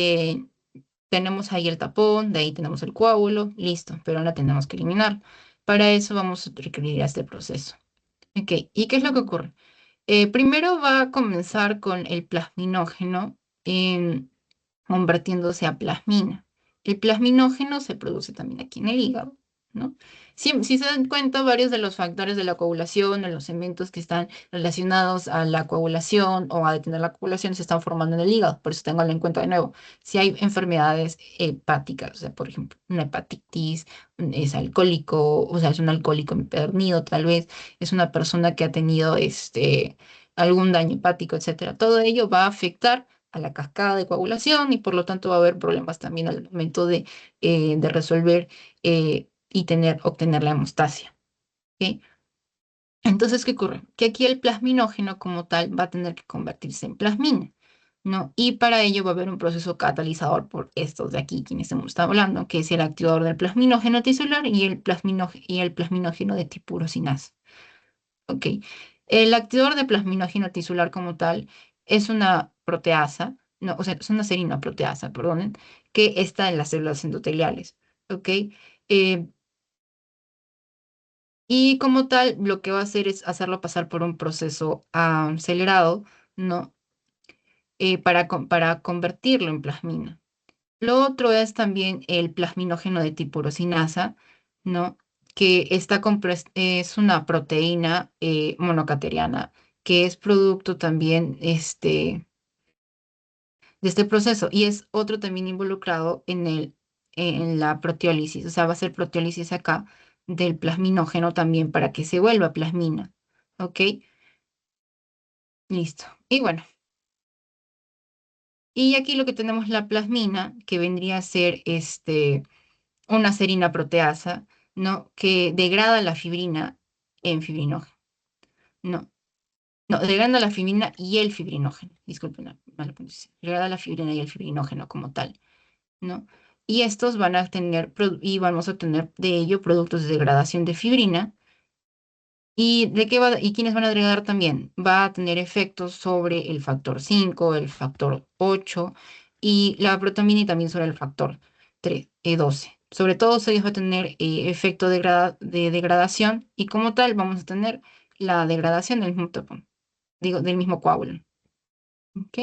tenemos ahí el tapón, de ahí tenemos el coágulo, listo, pero ahora tenemos que eliminar. Para eso vamos a requerir este proceso. Ok, ¿y qué es lo que ocurre? Primero va a comenzar con el plasminógeno convirtiéndose a plasmina. El plasminógeno se produce también aquí en el hígado, ¿no? Si se dan cuenta, varios de los factores de la coagulación, de los eventos que están relacionados a la coagulación o a detener la coagulación, se están formando en el hígado. Por eso tenganlo en cuenta de nuevo. Si hay enfermedades hepáticas, o sea, por ejemplo, una hepatitis, es alcohólico, o sea, es un alcohólico empedernido, tal vez, es una persona que ha tenido algún daño hepático, etcétera. Todo ello va a afectar a la cascada de coagulación y por lo tanto va a haber problemas también al momento de resolver y obtener la hemostasia. ¿Ok? Entonces, ¿qué ocurre? Que aquí el plasminógeno como tal va a tener que convertirse en plasmina, ¿no? Y para ello va a haber un proceso catalizador por estos de aquí, quienes hemos estado hablando, que es el activador del plasminógeno tisular y el plasminógeno de tipo urosinasa. Ok. El activador de plasminógeno tisular como tal es una proteasa, no, o sea, es una serina proteasa, perdonen, que está en las células endoteliales. Ok. Eh, y como tal, lo que va a hacer es hacerlo pasar por un proceso acelerado, ¿no? Para convertirlo en plasmina. Lo otro es también el plasminógeno de tipo urosinasa, ¿no? Que es una proteína monocateriana que es producto también de este proceso y es otro también involucrado en la proteólisis, o sea, va a ser proteólisis acá del plasminógeno también para que se vuelva plasmina, ¿ok? Listo. Y bueno, y aquí lo que tenemos la plasmina, que vendría a ser una serina proteasa, ¿no? Que degrada la fibrina en fibrinógeno. No, no, degrada la fibrina y el fibrinógeno. Disculpen, mala pronunciación. Degrada la fibrina y el fibrinógeno como tal, ¿no? y estos van a tener, y vamos a obtener de ello productos de degradación de fibrina. ¿Y de qué va, y quiénes van a degradar también? Va a tener efectos sobre el factor 5, el factor 8 y la protamina y también sobre el factor 3, 12. Sobre todo ellos va a tener efecto de degradación y como tal vamos a tener la degradación del mismo digo, del mismo coágulo. ¿Ok?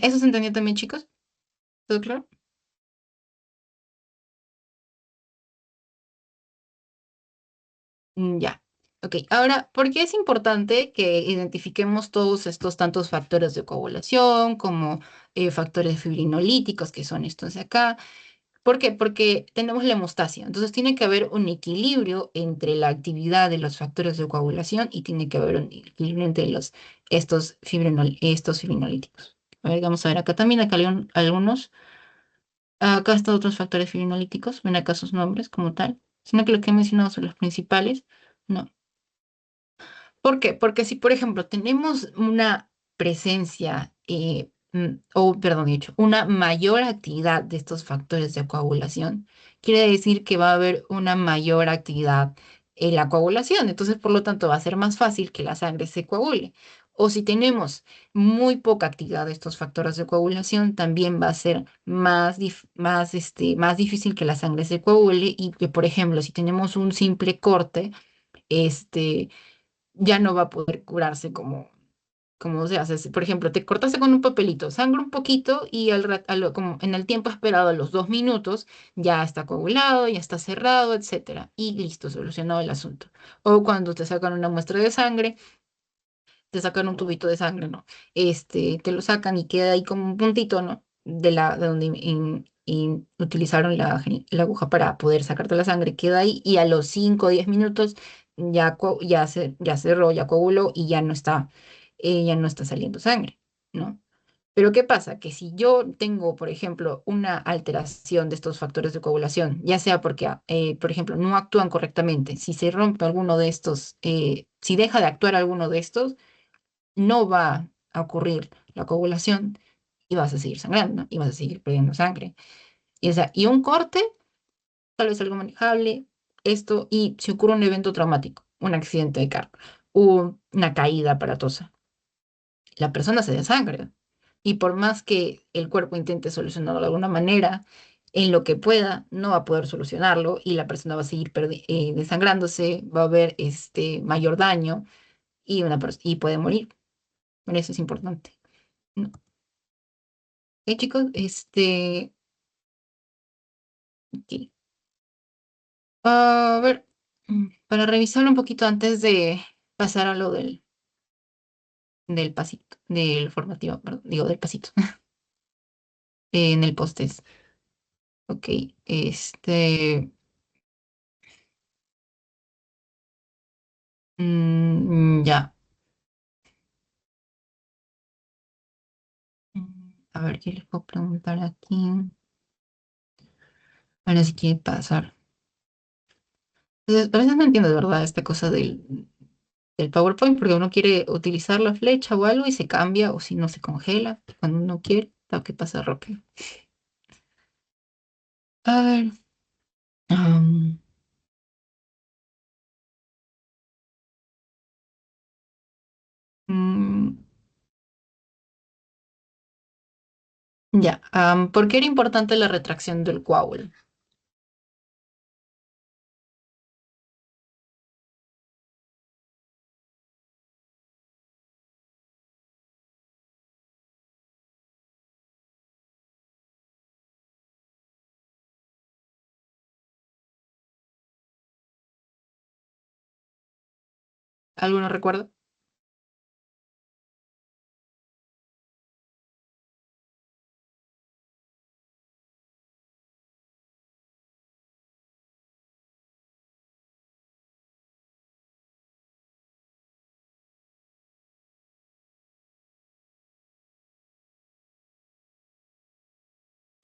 ¿Eso se entendió también, chicos? ¿Todo claro? Ya. Ok, ahora, ¿por qué es importante que identifiquemos todos estos tantos factores de coagulación como factores fibrinolíticos, que son estos de acá? ¿Por qué? Porque tenemos la hemostasia. Entonces, tiene que haber un equilibrio entre la actividad de los factores de coagulación y tiene que haber un equilibrio entre estos fibrinolíticos. A ver, vamos a ver acá también, acá hay algunos. Acá están otros factores fibrinolíticos, ven acá sus nombres como tal, sino que lo que he mencionado son los principales. No. ¿Por qué? Porque si, por ejemplo, tenemos una presencia, o perdón, dicho, una mayor actividad de estos factores de coagulación, quiere decir que va a haber una mayor actividad en la coagulación. Entonces, por lo tanto, va a ser más fácil que la sangre se coagule. O si tenemos muy poca actividad de estos factores de coagulación, también va a ser más difícil que la sangre se coagule y que, por ejemplo, si tenemos un simple corte, este ya no va a poder curarse como se hace. Por ejemplo, te cortaste con un papelito, sangra un poquito y como en el tiempo esperado, a los 2 minutos, ya está coagulado, ya está cerrado, etcétera. Y listo, solucionado el asunto. O cuando te sacan una muestra de sangre, te sacan un tubito de sangre, ¿no? Te lo sacan y queda ahí como un puntito, ¿no? De donde utilizaron la aguja para poder sacarte la sangre, queda ahí y a los 5 o 10 minutos ya cerró, ya coaguló y ya no está saliendo sangre, ¿no? Pero ¿qué pasa? Que si yo tengo, por ejemplo, una alteración de estos factores de coagulación, ya sea porque, por ejemplo, no actúan correctamente, si se rompe alguno de estos, si deja de actuar alguno de estos, no va a ocurrir la coagulación y vas a seguir sangrando y vas a seguir perdiendo sangre. Y un corte, tal vez algo manejable, y si ocurre un evento traumático, un accidente de carro, una caída aparatosa, la persona se desangra. Y por más que el cuerpo intente solucionarlo de alguna manera, en lo que pueda, no va a poder solucionarlo y la persona va a seguir desangrándose, va a haber mayor daño y puede morir. Por eso es importante. ¿No? Chicos, ok. A ver, para revisarlo un poquito antes de pasar a lo del pasito, del formativo, perdón, digo, del pasito, en el post-test. Ok, ya. A ver, ¿qué les puedo preguntar aquí? Ahora sí quiere pasar. Entonces, a veces no entiendo de verdad esta cosa del PowerPoint porque uno quiere utilizar la flecha o algo y se cambia o si no se congela cuando uno quiere. Tengo que pasar rápido. A ver. am, mm, ya. ¿Por qué era importante la retracción del coágulo? ¿Alguno recuerda?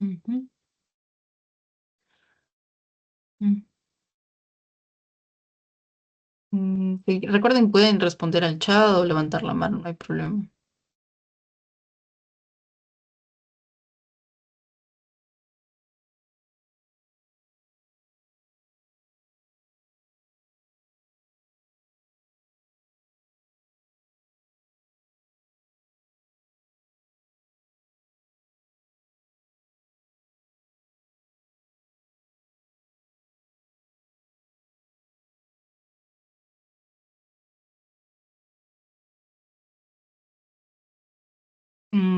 Ujú. Mm, sí, recuerden, pueden responder al chat o levantar la mano, no hay problema.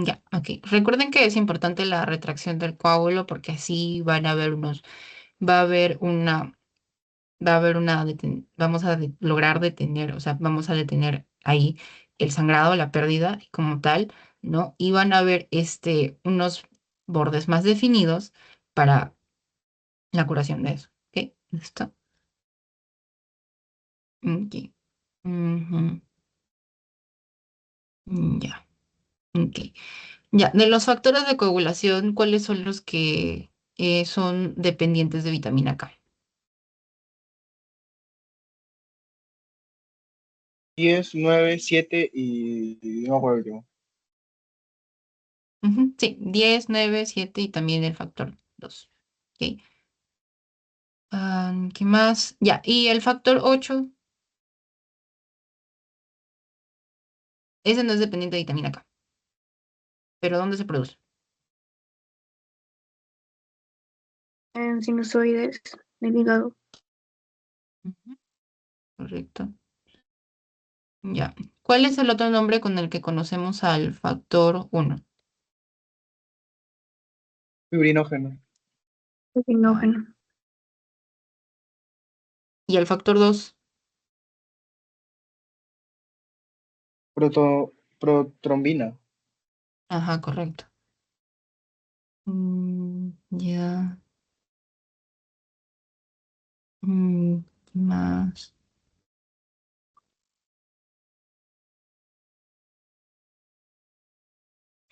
Ya, ok. Recuerden que es importante la retracción del coágulo porque así van a haber va a haber una, vamos a lograr detener, o sea, vamos a detener ahí el sangrado, la pérdida y como tal, ¿no? Y van a haber unos bordes más definidos para la curación de eso. ¿Ok? ¿Listo? Ok. Ujú. Ya. Ok. Ya, de los factores de coagulación, ¿cuáles son los que son dependientes de vitamina K? 10, 9, 7 y no me acuerdo el último. Ujú, sí, 10, 9, 7 y también el factor 2. Ok. ¿Qué más? Ya, y el factor 8, ese no es dependiente de vitamina K, pero ¿dónde se produce? En sinusoides del hígado. Ujú, correcto. Ya. ¿Cuál es el otro nombre con el que conocemos al factor 1? Fibrinógeno. Ya. Fibrinógeno. ¿Y el factor 2? Protrombina. Ajá, correcto. Ya. ¿Qué más?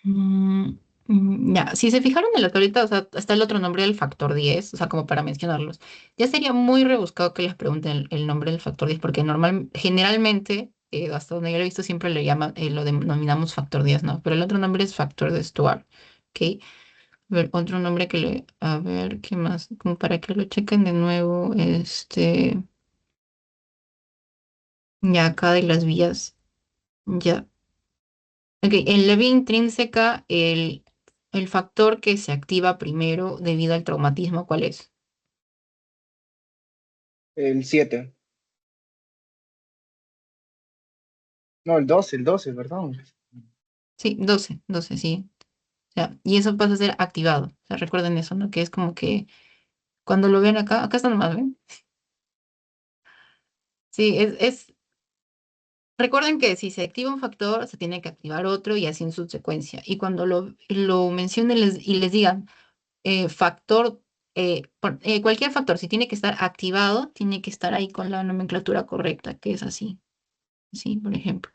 Mm, ya, si se fijaron en la tablita, o sea, está el otro nombre del factor 10, o sea, como para mencionarlos. Ya sería muy rebuscado que les pregunten el nombre del factor 10, porque generalmente, hasta donde yo lo he visto, siempre lo denominamos factor 10, ¿no? Pero el otro nombre es factor de Stuart, ¿ok? A ver, otro nombre a ver, ¿qué más? Como para que lo chequen de nuevo, ya acá de las vías, ya. Ok, en la vía intrínseca, el factor que se activa primero debido al traumatismo, ¿cuál es? El 7. No, el doce, perdón. Sí, 12, 12, sí. O sea, y eso pasa a ser activado. O sea, recuerden eso, ¿no? Que es como que cuando lo ven acá está nomás, ¿ven? Sí, recuerden que si se activa un factor, se tiene que activar otro y así en su secuencia. Y cuando lo mencionen y les digan factor, cualquier factor, si tiene que estar activado, tiene que estar ahí con la nomenclatura correcta, que es así. Sí, por ejemplo.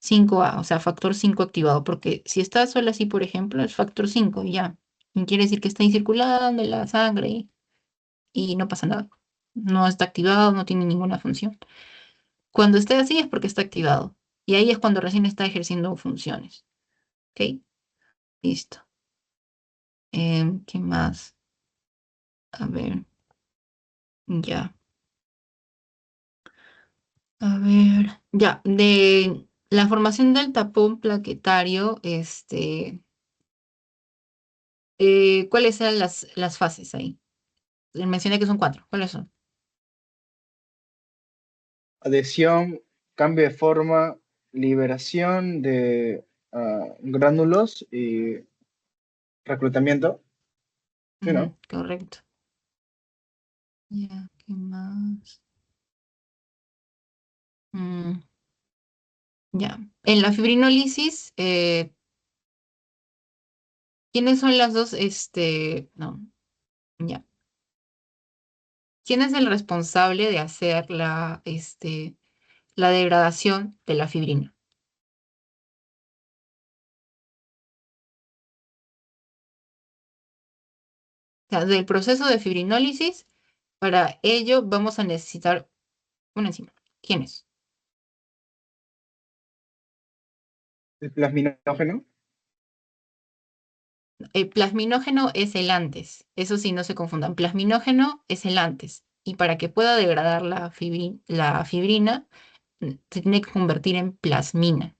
5A, o sea, factor 5 activado, porque si está solo así, por ejemplo, es factor 5 y ya. Y quiere decir que está ahí circulando en la sangre y no pasa nada. No está activado, no tiene ninguna función. Cuando esté así es porque está activado. Y ahí es cuando recién está ejerciendo funciones. ¿Ok? Listo. ¿Qué más? A ver, ya. A ver, ya. De la formación del tapón plaquetario, ¿cuáles eran las fases ahí? Mencioné que son 4. ¿Cuáles son? Adhesión, cambio de forma, liberación de gránulos y reclutamiento. ¿Sí, Ujú, no? correcto. Ya, ¿qué más? Mm, ya. En la fibrinólisis, ¿quiénes son las dos? No, ya. ¿Quién es el responsable de hacer la degradación de la fibrina? O sea, del proceso de fibrinólisis, para ello vamos a necesitar una enzima. ¿Quién es? El plasminógeno. El plasminógeno es el antes. Eso sí, no se confundan. Plasminógeno es el antes. Y para que pueda degradar la fibrina, se tiene que convertir en plasmina.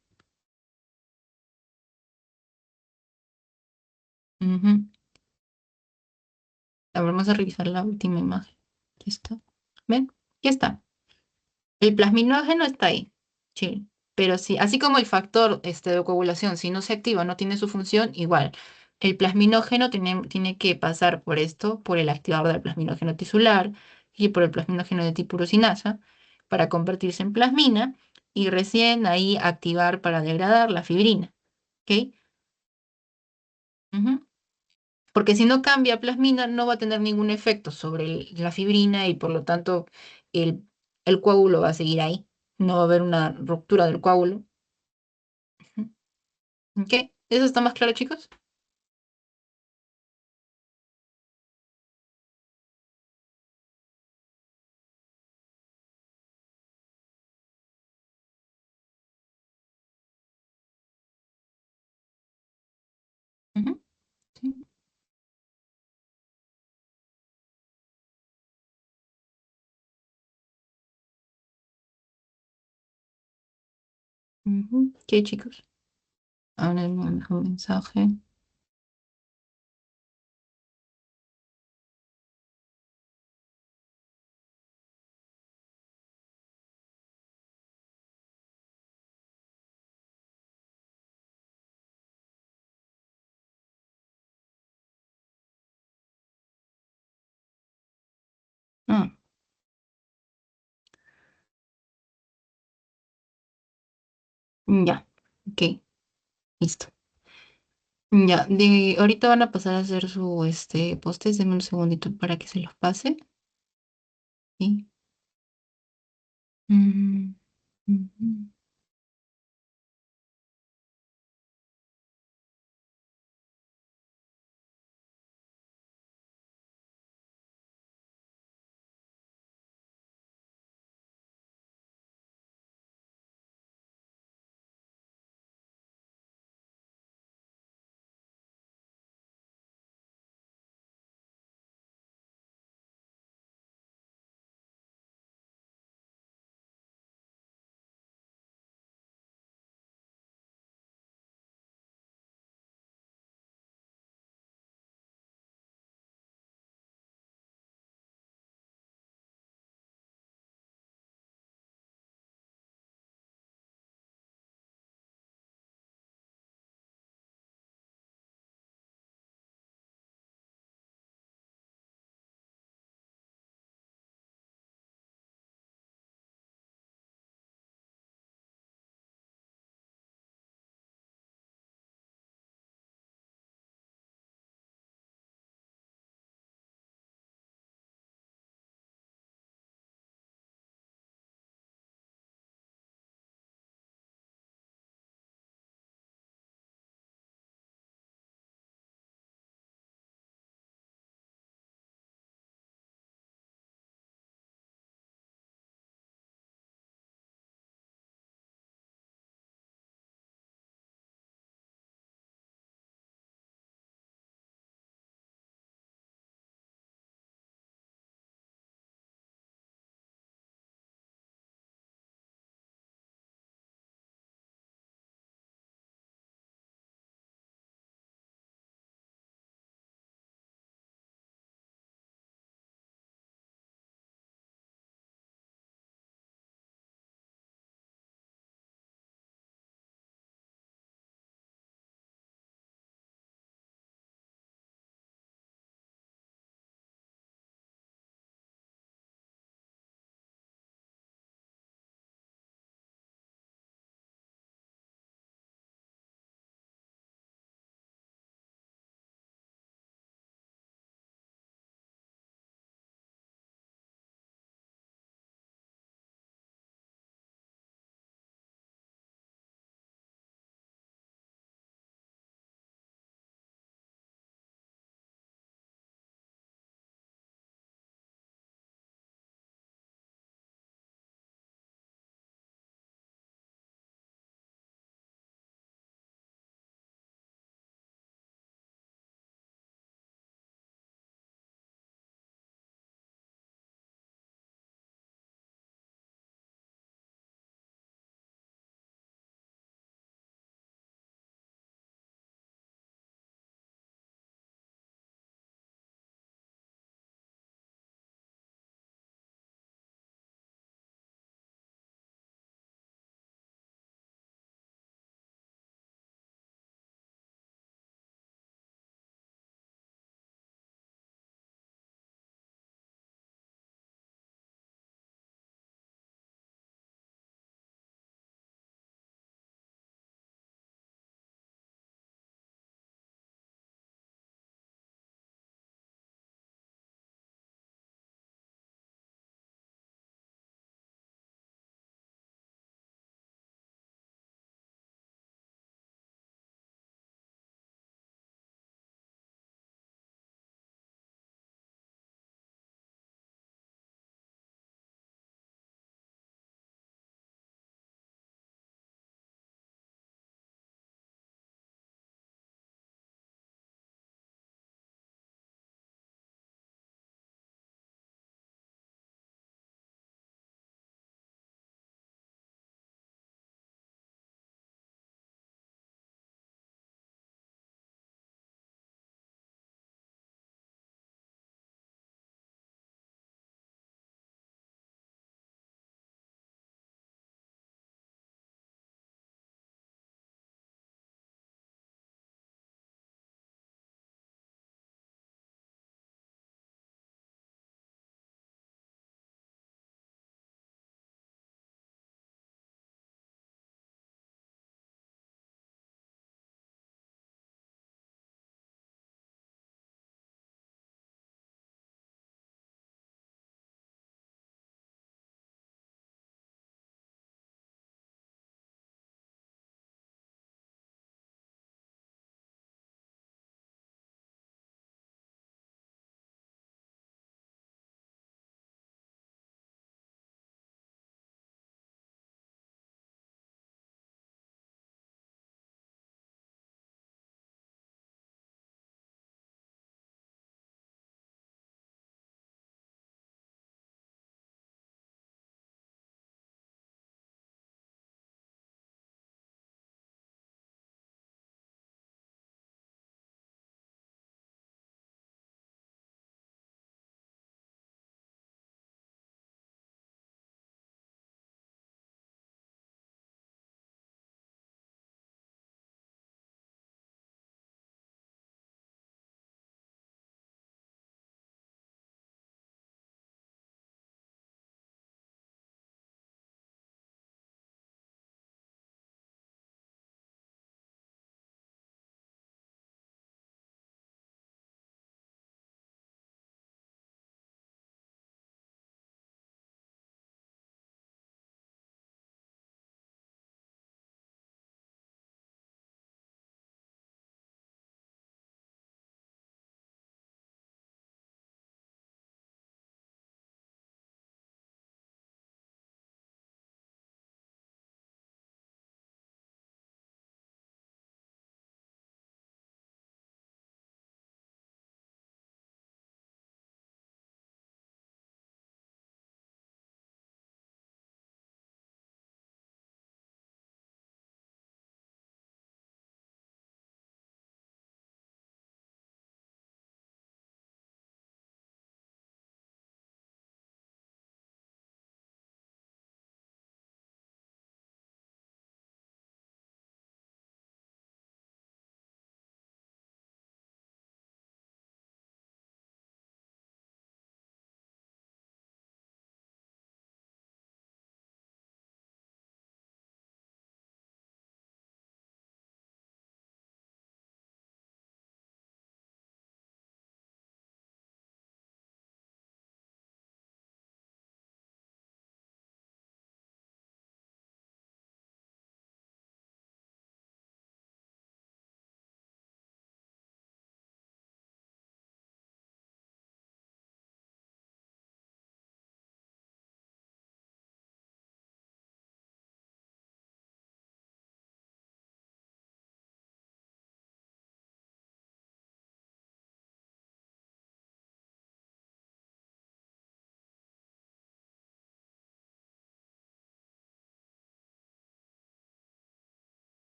Ujú. A ver, vamos a revisar la última imagen. Aquí está. ¿Ven? Aquí está. El plasminógeno está ahí. Sí. Pero sí, así como el factor de coagulación, si no se activa, no tiene su función, igual. El plasminógeno tiene que pasar por esto, por el activador del plasminógeno tisular y por el plasminógeno de tipo urosinasa para convertirse en plasmina y recién ahí activar para degradar la fibrina. ¿Ok? Ujú. Porque si no cambia a plasmina, no va a tener ningún efecto sobre la fibrina y por lo tanto el, el coágulo va a seguir ahí. No va a haber una ruptura del coágulo. Ujú. ¿Ok? ¿Eso está más claro, chicos? Ujú, sí. Ujú. ¿Qué, chicos? Ahora me manda un mensaje. Ah, ya, ok, listo. Ya, ahorita van a pasar a hacer su postes, denme un segundito para que se los pase. Sí. Mm, ujú.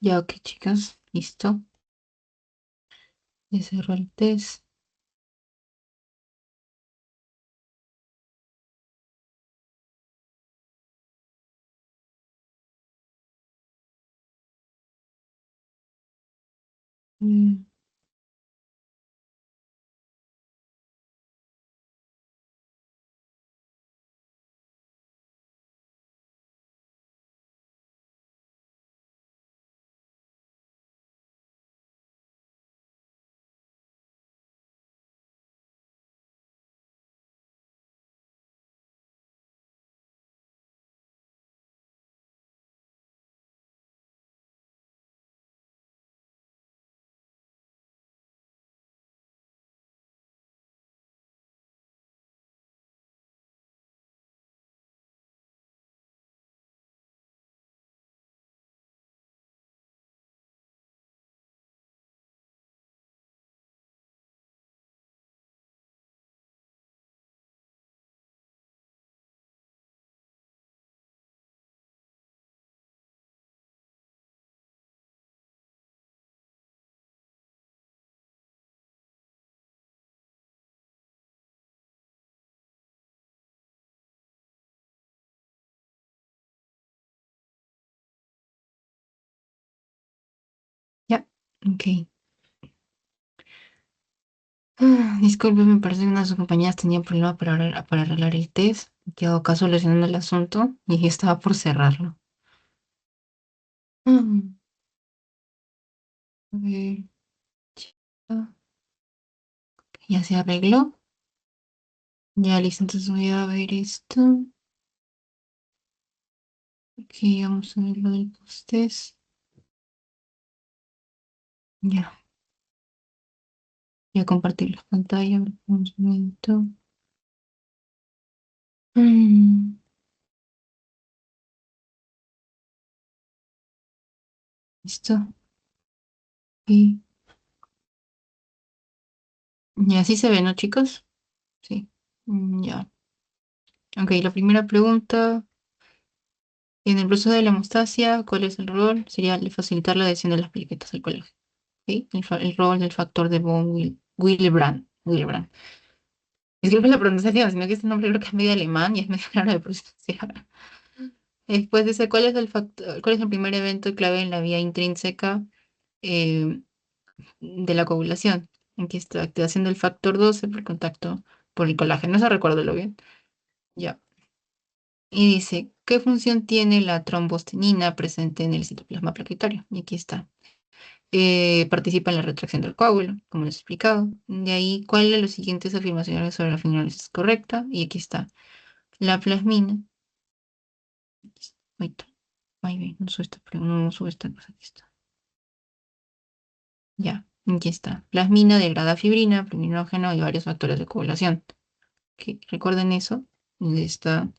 Ya, ok, chicas, listo. Ya cerró el test. Mm, ya, ok. Disculpe, me parece que una de sus compañeras tenía problema para arreglar el test. Quedó acá solucionando el asunto y estaba por cerrarlo. Mm, a ver, chica, ya se arregló. Ya listo, entonces voy a ver esto. Aquí vamos a ver lo del post-test. Ya, voy a compartir la pantalla. Un momento. Mm, listo. Y, y así se ve, ¿no, chicos? Sí. Ya. Ok, la primera pregunta. En el proceso de la hemostasia, ¿cuál es el rol? Sería facilitar la adhesión de las plaquetas al colágeno. ¿Sí? El rol del factor de von Willebrand. Willebrand. Disculpe la pronunciación, sino que este nombre creo que es medio alemán y es medio raro de pronunciar. Después dice, ¿cuál es el factor, cuál es el primer evento clave en la vía intrínseca eh, de la coagulación? Aquí está, activación del factor 12 por contacto por el colágeno. Eso recuérdalo bien. Ya. Y dice, ¿qué función tiene la trombostenina presente en el citoplasma plaquetario? Y aquí está. Participa en la retracción del coágulo, como les he explicado. De ahí, ¿cuál de las siguientes afirmaciones sobre la fibrosis es correcta? Y aquí está. La plasmina. Ahí está. Ay, bien, no sube no sube esta cosa. Aquí está. Ya, aquí está. Plasmina degrada fibrina, fibrinógeno y varios factores de coagulación. Ok, recuerden eso. Y está.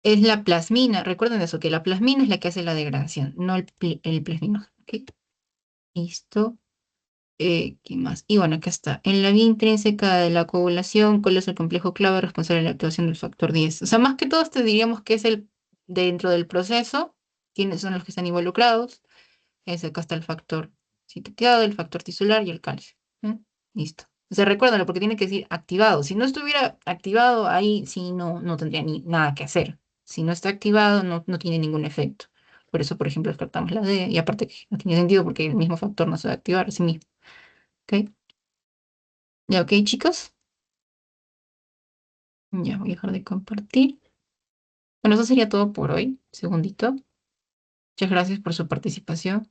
Es la plasmina. Recuerden eso, que la plasmina es la que hace la degradación, no el plasminógeno. Ok, listo. ¿Qué más? Y bueno, acá está. En la vía intrínseca de la coagulación, ¿cuál es el complejo clave responsable de la activación del factor 10? O sea, más que todo, te diríamos que es el dentro del proceso, quiénes son los que están involucrados. Acá está el factor sintetizado, el factor tisular y el calcio. ¿Mm? Listo. O sea, recuérdalo porque tiene que decir activado. Si no estuviera activado, ahí sí no tendría ni nada que hacer. Si no está activado, no tiene ningún efecto. Por eso, por ejemplo, descartamos la D y aparte que no tiene sentido porque el mismo factor no se va a activar a sí mismo. ¿Ok? Ya, ok, chicos. Ya voy a dejar de compartir. Bueno, eso sería todo por hoy. Segundito. Muchas gracias por su participación.